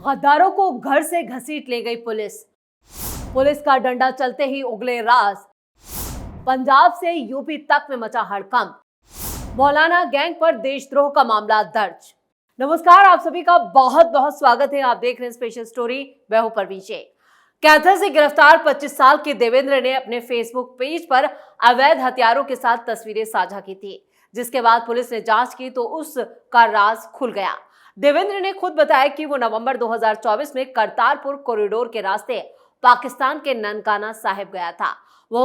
गद्दारों को घर से घसीट ले गई पुलिस। पुलिस का डंडा चलते ही उगले राज। पंजाब से यूपी तक में मचा हड़कंप। मौलाना गैंग पर देशद्रोह का मामला दर्ज। नमस्कार, आप सभी का बहुत बहुत स्वागत है। आप देख रहे हैं स्पेशल स्टोरी। मैं हूं परवीन शेख। कैथल से गिरफ्तार 25 साल के देवेंद्र ने अपने फेसबुक पेज पर अवैध हथियारों के साथ तस्वीरें साझा की थी, जिसके बाद पुलिस ने जांच की तो उसका राज खुल गया। देवेंद्र ने खुद बताया कि वो नवंबर 2024 में करतारपुर कॉरिडोर के रास्ते पाकिस्तान के ननकाना साहिब गया था। वो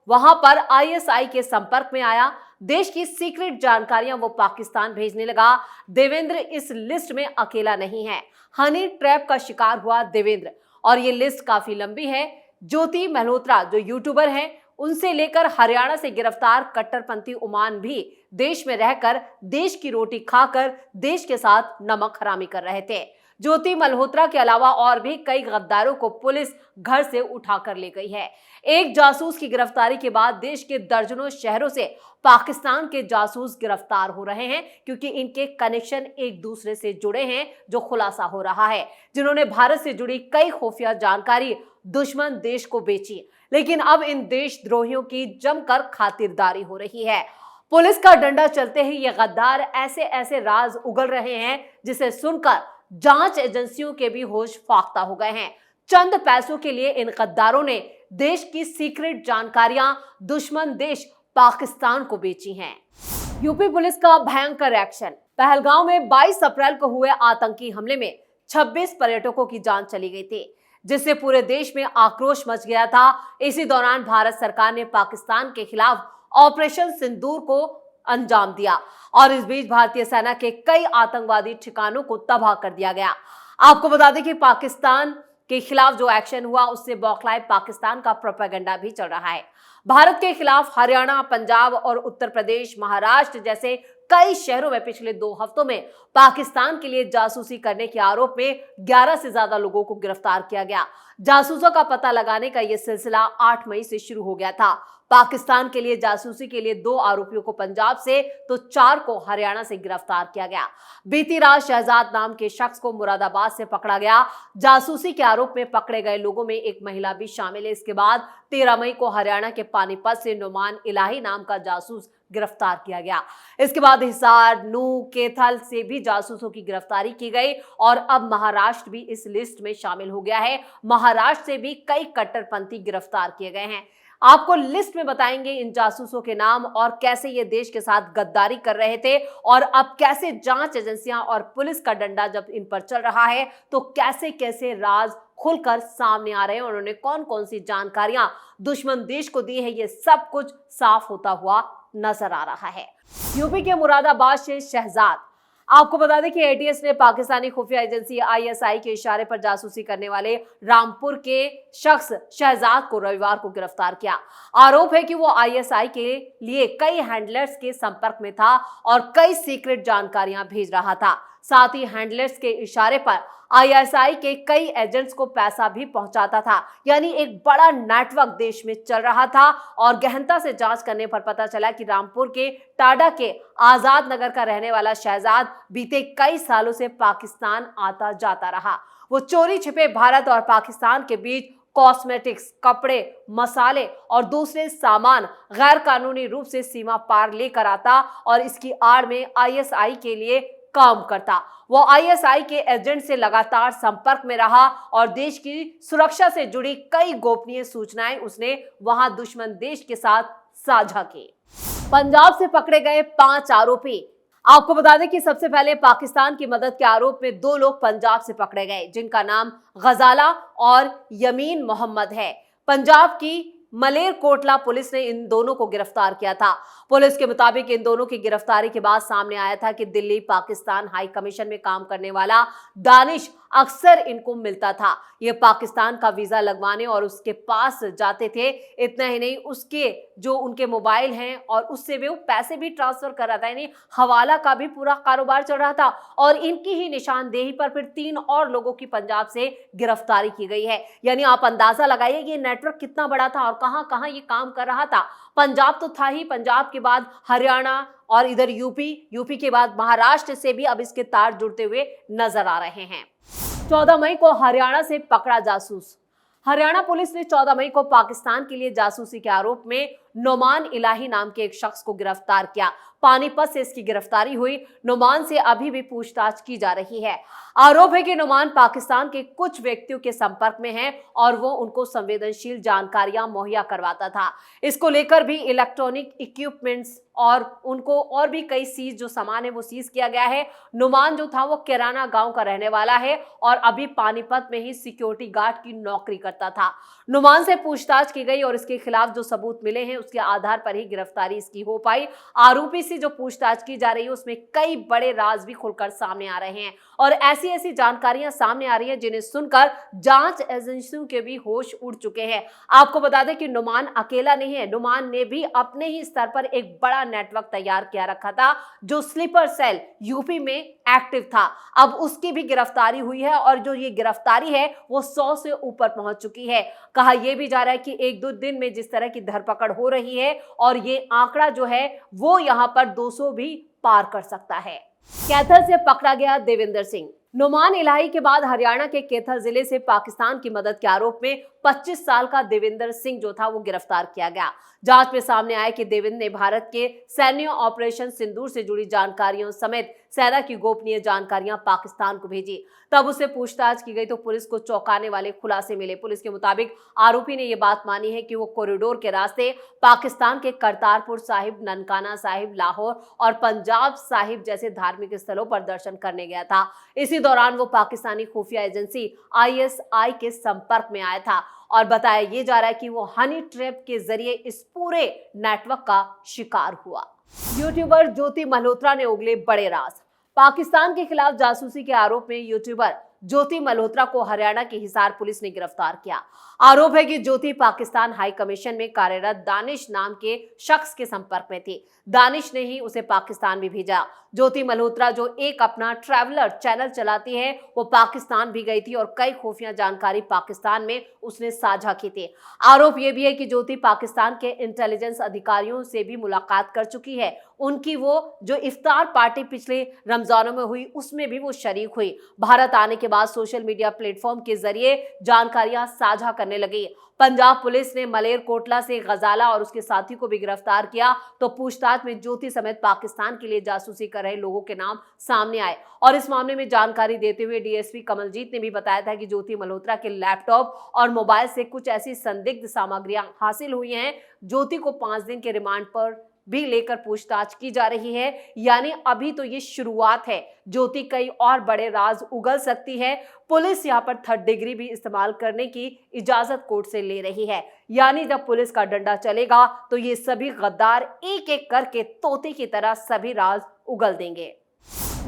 वहां पर आईएसआई के संपर्क में आया। देश की सीक्रेट जानकारियां वो पाकिस्तान भेजने लगा। देवेंद्र इस लिस्ट में अकेला नहीं है। हनी ट्रैप का शिकार हुआ देवेंद्र, और ये लिस्ट काफी लंबी है। ज्योति मल्होत्रा जो यूट्यूबर हैं, उनसे लेकर हरियाणा से गिरफ्तार कट्टरपंथी उमान भी देश में रहकर देश की रोटी खाकर देश के साथ नमक हरामी कर रहे थे। ज्योति मल्होत्रा के अलावा और भी कई गद्दारों को पुलिस घर से उठाकर ले गई है। एक जासूस की गिरफ्तारी के बाद देश के दर्जनों शहरों से पाकिस्तान के जासूस गिरफ्तार हो रहे हैं, क्योंकि इनके कनेक्शन एक दूसरे से जुड़े हैं, जो खुलासा हो रहा है, जिन्होंने भारत से जुड़ी कई खुफिया जानकारी दुश्मन देश को बेची। लेकिन अब इन देशद्रोहियों की जमकर खातिरदारी हो रही है। पुलिस का डंडा चलते ही ये गद्दार ऐसे ऐसे राज उगल रहे हैं जिसे सुनकर जांच एजेंसियों के भी होश फाख्ता हो गए हैं। चंद पैसों के लिए इन गद्दारों ने देश की सीक्रेट जानकारियां दुश्मन देश पाकिस्तान को बेची हैं। यूपी पुलिस का भयंकर एक्शन। पहलगांव में 22 अप्रैल को हुए आतंकी हमले में 26 पर्यटकों की जान चली गई थी, जिससे पूरे देश में आक्रोश मच गया था। इसी दौरान भारत सरकार ने पाकिस्तान के खिलाफ ऑपरेशन सिंदूर को अंजाम दिया, और इस बीच भारतीय सेना के कई आतंकवादी ठिकानों को तबाह कर दिया गया। आपको बता दें कि पाकिस्तान के खिलाफ जो एक्शन हुआ, उससे बौखलाए पाकिस्तान का प्रोपेगेंडा भी चल रहा है। भारत के खिलाफ हरियाणा, पंजाब और उत्तर प्रदेश, महाराष्ट्र जैसे कई शहरों में पिछले 2 हफ्तों में पाकिस्तान के लिए जासूसी करने के आरोप में 11 से ज्यादा लोगों को गिरफ्तार किया गया। जासूसों का पता लगाने का यह सिलसिला 8 मई से शुरू हो गया था। पाकिस्तान के लिए जासूसी के लिए 2 आरोपियों को पंजाब से तो 4 को हरियाणा से गिरफ्तार किया गया। बीती रात शहजाद नाम के शख्स को मुरादाबाद से पकड़ा गया। जासूसी के आरोप में पकड़े गए लोगों में एक महिला भी शामिल है। इसके बाद 13 मई को हरियाणा के पानीपत से नुमान इलाही नाम का जासूस गिरफ्तार किया गया। इसके बाद हिसार, नूह, कैथल से भी जासूसों की गिरफ्तारी की गई, और अब महाराष्ट्र भी इस लिस्ट में शामिल हो गया है। महाराष्ट्र से भी कई कट्टरपंथी गिरफ्तार किए गए हैं। आपको लिस्ट में बताएंगे इन जासूसों के नाम और कैसे ये देश के साथ गद्दारी कर रहे थे, और अब कैसे जांच एजेंसियां और पुलिस का डंडा जब इन पर चल रहा है तो कैसे कैसे राज खुलकर सामने आ रहे हैं, उन्होंने कौन कौन सी जानकारियां दुश्मन देश को दी है, ये सब कुछ साफ होता हुआ नजर आ रहा है। यूपी के मुरादाबाद से शहजाद। आपको बता दें कि एटीएस ने पाकिस्तानी खुफिया एजेंसी आईएसआई के इशारे पर जासूसी करने वाले रामपुर के शख्स शहजाद को रविवार को गिरफ्तार किया। आरोप है कि वो आईएसआई के लिए कई हैंडलर्स के संपर्क में था और कई सीक्रेट जानकारियां भेज रहा था। साथ ही हैंडलर्स के इशारे पर आईएसआई के कई एजेंट्स को पैसा भी पहुंचाता था। यानी एक बड़ा नेटवर्क देश में चल रहा था, और गहनता से जांच करने पर पता चला कि रामपुर के टाडा के आजाद नगर का रहने वाला शहजाद बीते कई सालों से पाकिस्तान आता जाता रहा। वो चोरी छिपे भारत और पाकिस्तान के बीच कॉस्मेटिक्स, कपड़े, मसाले और दूसरे सामान गैर कानूनी रूप से सीमा पार लेकर आता, और इसकी आड़ में आईएसआई के लिए काम करता। वो आईएसआई के एजेंट से लगातार संपर्क में रहा, और देश की सुरक्षा से जुड़ी कई गोपनीय सूचनाएं उसने वहां दुश्मन देश के साथ साझा की। पंजाब से पकड़े गए 5 आरोपी। आपको बता दें कि सबसे पहले पाकिस्तान की मदद के आरोप में 2 लोग पंजाब से पकड़े गए, जिनका नाम गजाला और यमीन मोहम्मद है। पंजाब की मलेरकोटला पुलिस ने इन दोनों को गिरफ्तार किया था। पुलिस के मुताबिक इन दोनों की गिरफ्तारी के बाद सामने आया था कि दिल्ली पाकिस्तान हाई कमीशन में काम करने वाला दानिश अक्सर इनको मिलता था। ये पाकिस्तान का वीजा लगवाने और उसके पास जाते थे। इतना ही नहीं, उसके जो उनके मोबाइल हैं और उससे वो पैसे भी ट्रांसफर कर रहा था, यानी हवाला का भी पूरा कारोबार चल रहा था। और इनकी ही निशानदेही पर फिर 3 और लोगों की पंजाब से गिरफ्तारी की गई है। यानी आप अंदाजा लगाइए कि ये नेटवर्क कितना बड़ा था और कहां कहां ये काम कर रहा था। पंजाब तो था ही, पंजाब के बाद हरियाणा और इधर यूपी के बाद महाराष्ट्र से भी अब इसके तार जुड़ते हुए नजर आ रहे हैं। 14 मई को हरियाणा से पकड़ा जासूस। हरियाणा पुलिस ने 14 मई को पाकिस्तान के लिए जासूसी के आरोप में नोमान इलाही नाम के एक शख्स को गिरफ्तार किया। पानीपत से इसकी गिरफ्तारी हुई। नोमान से अभी भी पूछताछ की जा रही है। आरोप है कि नोमान पाकिस्तान के कुछ व्यक्तियों के संपर्क में है और वो उनको संवेदनशील जानकारियां मुहैया करवाता था। इसको लेकर भी इलेक्ट्रॉनिक इक्विपमेंट्स और उनको और भी कई चीज जो सामान है वो सीज किया गया है। नुमान जो था वो किराना गांव का रहने वाला है और अभी पानीपत में ही सिक्योरिटी गार्ड की नौकरी करता था। नुमान से पूछताछ की गई और इसके खिलाफ जो सबूत मिले हैं उसके आधार पर ही गिरफ्तारी इसकी हो पाई। आरोपी से जो पूछताछ की जा रही है उसमें कई बड़े राज भी खुलकर सामने आ रहे हैं और ऐसी ऐसी जानकारियां सामने आ रही हैं जिन्हें सुनकर जांच एजेंसियों के भी होश उड़ चुके हैं। आपको बता दें कि नुमान अकेला नहीं है। नुमान ने भी अपने ही स्तर पर एक बड़ा नेटवर्क तैयार किया रखा था जो स्लीपर सेल यूपी में एक्टिव था। अब उसकी भी गिरफ्तारी हुई है और जो ये गिरफ्तारी है वो 100 से ऊपर पहुंच चुकी है। कहा यह भी जा रहा है कि एक दो दिन में जिस तरह की धरपकड़ हो रही है और ये आंकड़ा जो है वो यहां पर 200 भी पार कर सकता है। कैथल से पकड़ा गया देवेंद्र सिंह। नोमान इलाही के बाद हरियाणा के कैथल जिले से पाकिस्तान की मदद के आरोप में 25 साल का देवेंद्र सिंह जो था वो गिरफ्तार किया गया। जांच में सामने आया कि देवेंद्र ने भारत के सैन्य ऑपरेशन सिंदूर से जुड़ी जानकारियों समेत सेना की गोपनीय जानकारियां पाकिस्तान को भेजी। तब उससे पूछताछ की गई तो पुलिस को चौंकाने वाले खुलासे मिले। पुलिस के मुताबिक आरोपी ने यह बात मानी है कि वो कॉरिडोर के रास्ते पाकिस्तान के करतारपुर साहिब, ननकाना साहिब, लाहौर और पंजाब साहिब जैसे धार्मिक स्थलों पर दर्शन करने गया था। इसी दौरान वो पाकिस्तानी खुफिया एजेंसी ISI के संपर्क में आया था और बताया ये जा रहा है कि वो हनी ट्रैप के जरिए इस पूरे नेटवर्क का शिकार हुआ। यूट्यूबर ज्योति मल्होत्रा ने उगले बड़े राज। पाकिस्तान के खिलाफ जासूसी के आरोप में यूट्यूबर ज्योति मल्होत्रा को हरियाणा की हिसार पुलिस ने गिरफ्तार किया। आरोप है कि ज्योति पाकिस्तान हाई कमीशन में कार्यरत दानिश नाम के शख्स के संपर्क में थी। दानिश ने ही उसे पाकिस्तान भी भेजा। ज्योति मल्होत्रा जो एक अपना ट्रैवलर चैनल चलाती है वो पाकिस्तान भी गई थी और कई खुफिया जानकारी पाकिस्तान में उसने साझा की थी। आरोप यह भी है कि ज्योति पाकिस्तान के इंटेलिजेंस अधिकारियों से भी मुलाकात कर चुकी है। उनकी वो जो इफ्तार पार्टी पिछले रमजानों में हुई उसमें भी वो शरीक हुई। भारत आने के बाद सोशल मीडिया प्लेटफॉर्म के जरिए जानकारियां साझा करने लगी। पंजाब पुलिस ने मलेरकोटला से गजाला और उसके साथी को भी गिरफ्तार किया तो पूछताछ में ज्योति समेत पाकिस्तान के लिए जासूसी कर रहे लोगों के नाम सामने आए और इस मामले में जानकारी देते हुए DSP कमलजीत ने भी बताया था कि ज्योति मल्होत्रा के लैपटॉप और मोबाइल से कुछ ऐसी संदिग्ध सामग्रियां हासिल हुई हैं। ज्योति को 5 दिन के रिमांड पर भी लेकर पूछताछ की जा रही है। यानी अभी तो ये शुरुआत है। ज्योति कई और बड़े राज उगल सकती है। पुलिस यहाँ पर 3rd डिग्री भी इस्तेमाल करने की इजाजत कोर्ट से ले रही है। यानी जब पुलिस का डंडा चलेगा तो ये सभी गद्दार एक एक करके तोते की तरह सभी राज उगल देंगे।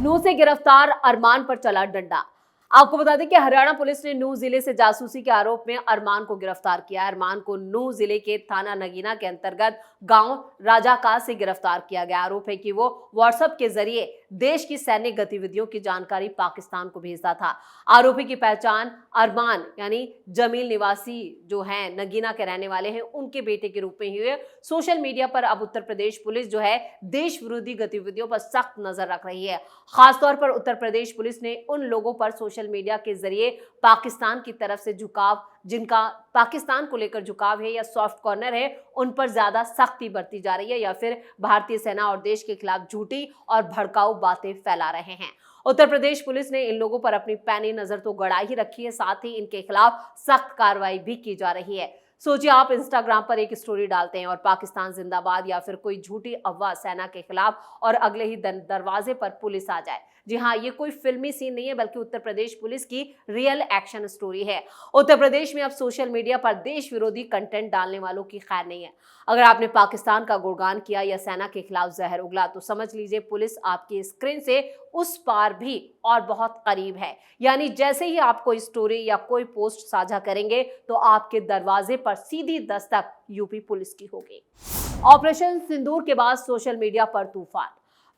नूह से गिरफ्तार अरमान पर चला डंडा। आपको बता दें कि हरियाणा पुलिस ने नूह जिले से जासूसी के आरोप में अरमान को गिरफ्तार किया। अरमान को नूह जिले के थाना नगीना के अंतर्गत गांव राजाका से गिरफ्तार किया गया। आरोप है कि वो व्हाट्सएप के जरिए देश की सैन्य गतिविधियों की जानकारी पाकिस्तान को भेजता था। आरोपी की पहचान अरमान यानी जमील निवासी जो है नगीना के रहने वाले हैं उनके बेटे के रूप में हुई है। सोशल मीडिया पर अब उत्तर प्रदेश पुलिस जो है देश विरोधी गतिविधियों पर सख्त नजर रख रही है। खासतौर पर उत्तर प्रदेश पुलिस ने उन लोगों पर सोशल मीडिया के जरिए पाकिस्तान की तरफ से झुकाव, जिनका पाकिस्तान को लेकर झुकाव है या सॉफ्ट कॉर्नर है, उन पर ज्यादा सख्ती बरती जा रही है या फिर भारतीय सेना और देश के खिलाफ झूठी और भड़काऊ बातें फैला रहे हैं। उत्तर प्रदेश पुलिस ने इन लोगों पर अपनी पैनी नजर तो गड़ा ही रखी है, साथ ही इनके खिलाफ सख्त कार्रवाई भी की जा रही है। सोचिए आप इंस्टाग्राम पर एक स्टोरी डालते हैं और पाकिस्तान जिंदाबाद या फिर कोई झूठी अफवाह सेना के खिलाफ और अगले ही दरवाजे पर पुलिस आ जाए। जी हाँ, ये कोई फिल्मी सीन नहीं है बल्कि उत्तर प्रदेश पुलिस की रियल एक्शन स्टोरी है। उत्तर प्रदेश में अब सोशल मीडिया पर देश विरोधी कंटेंट डालने वालों की खैर नहीं है। अगर आपने पाकिस्तान का गुणगान किया या सेना के खिलाफ जहर उगला तो समझ लीजिए पुलिस आपकी स्क्रीन से उस पार भी और बहुत करीब है। यानी जैसे ही आप कोई स्टोरी या कोई पोस्ट साझा करेंगे तो आपके दरवाजे पर सीधी दस्तक यूपी पुलिस की होगी। ऑपरेशन सिंदूर के बाद सोशल मीडिया पर तूफान।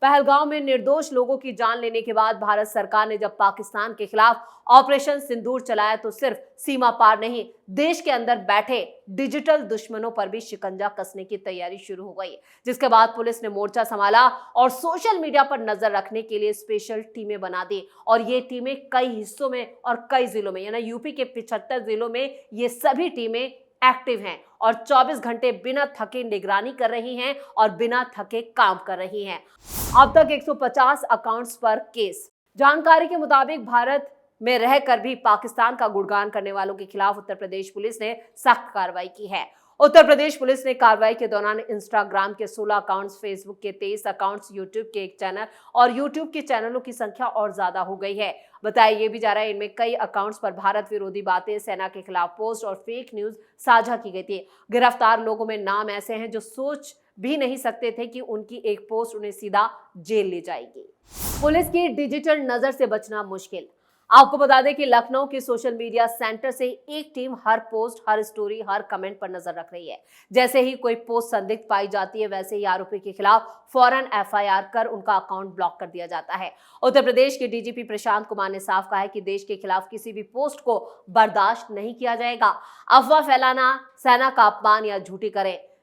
पहलगाम में निर्दोष लोगों की जान लेने के बाद भारत सरकार ने जब पाकिस्तान के खिलाफ ऑपरेशन सिंदूर चलाया तो सिर्फ सीमा पार नहीं, देश के अंदर बैठे डिजिटल दुश्मनों पर भी शिकंजा कसने की तैयारी शुरू हो गई, जिसके बाद पुलिस ने मोर्चा संभाला और सोशल मीडिया पर नजर रखने के लिए स्पेशल टीमें बना दी। और ये टीमें कई हिस्सों में और कई जिलों में, यानी यूपी के 75 जिलों में ये सभी टीमें एक्टिव हैं और 24 घंटे बिना थके निगरानी कर रही हैं और बिना थके काम कर रही हैं। अब तक 150 अकाउंट्स पर केस। जानकारी के मुताबिक भारत में रहकर भी पाकिस्तान का गुणगान करने वालों के खिलाफ उत्तर प्रदेश पुलिस ने सख्त कार्रवाई की है। उत्तर प्रदेश पुलिस ने कार्रवाई के दौरान इंस्टाग्राम के 16 अकाउंट्स, फेसबुक के 23 अकाउंट्स, यूट्यूब के 1 चैनल और यूट्यूब के चैनलों की संख्या और ज्यादा हो गई है। बताया ये भी जा रहा है इनमें कई अकाउंट्स पर भारत विरोधी बातें, सेना के खिलाफ पोस्ट और फेक न्यूज साझा की गई थी। गिरफ्तार लोगों में नाम ऐसे हैं जो सोच भी नहीं सकते थे कि उनकी एक पोस्ट उन्हें सीधा जेल ले जाएगी। पुलिस की डिजिटल नजर से बचना मुश्किल। आपको बता दें कि लखनऊ के सोशल मीडिया सेंटर से एक टीम हर पोस्ट, हर स्टोरी, हर कमेंट पर नजर रख रही है। जैसे ही कोई पोस्ट संदिग्ध पाई जाती है, वैसे ही आरोपी के खिलाफ फौरन एफआईआर कर उनका अकाउंट ब्लॉक कर दिया जाता है। उत्तर प्रदेश के डीजीपी प्रशांत कुमार ने साफ कहा है कि देश के खिलाफ किसी भी पोस्ट को बर्दाश्त नहीं किया जाएगा। अफवाह फैलाना, सेना का अपमान या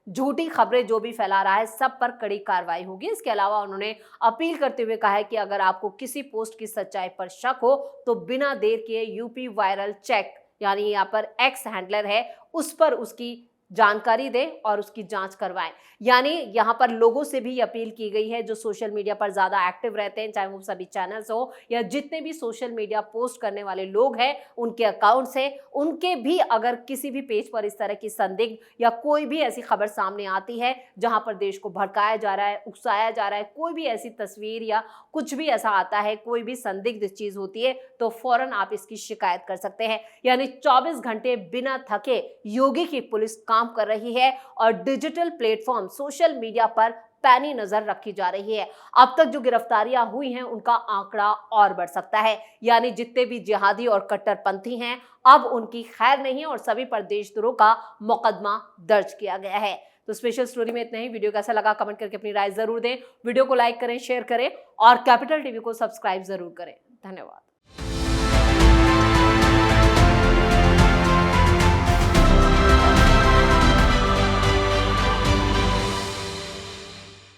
झूठी खबरें जो भी फैला रहा है, सब पर कड़ी कार्रवाई होगी। इसके अलावा उन्होंने अपील करते हुए कहा है कि अगर आपको किसी पोस्ट की सच्चाई पर शक हो तो बिना देर किए यूपी वायरल चेक, यानी यहाँ पर एक्स हैंडलर है, उस पर उसकी जानकारी दें और उसकी जांच करवाएं। यानी यहाँ पर लोगों से भी अपील की गई है जो सोशल मीडिया पर ज्यादा एक्टिव रहते हैं, चाहे वो सभी चैनल्स हो या जितने भी सोशल मीडिया पोस्ट करने वाले लोग हैं, उनके अकाउंट्स हैं, उनके भी अगर किसी भी पेज पर इस तरह की संदिग्ध या कोई भी ऐसी खबर सामने आती है जहां पर देश को भड़काया जा रहा है, उकसाया जा रहा है, कोई भी ऐसी तस्वीर या कुछ भी ऐसा आता है, कोई भी संदिग्ध चीज होती है, तो फौरन आप इसकी शिकायत कर सकते हैं। यानी 24 घंटे बिना थके योगी की पुलिस काम कर रही है और डिजिटल प्लेटफॉर्म सोशल मीडिया पर पैनी नजर रखी जा रही है। अब तक जो गिरफ्तारियां हुई हैं उनका आंकड़ा और बढ़ सकता है। यानी जितने भी जिहादी और कट्टरपंथी हैं, अब उनकी खैर नहीं है और सभी पर देशद्रोह का मुकदमा दर्ज किया गया है। तो स्पेशल स्टोरी में इतना ही। वीडियो कैसा लगा कमेंट करके अपनी राय जरूर दें। वीडियो को लाइक करें, शेयर करें और कैपिटल टीवी को सब्सक्राइब जरूर करें। धन्यवाद।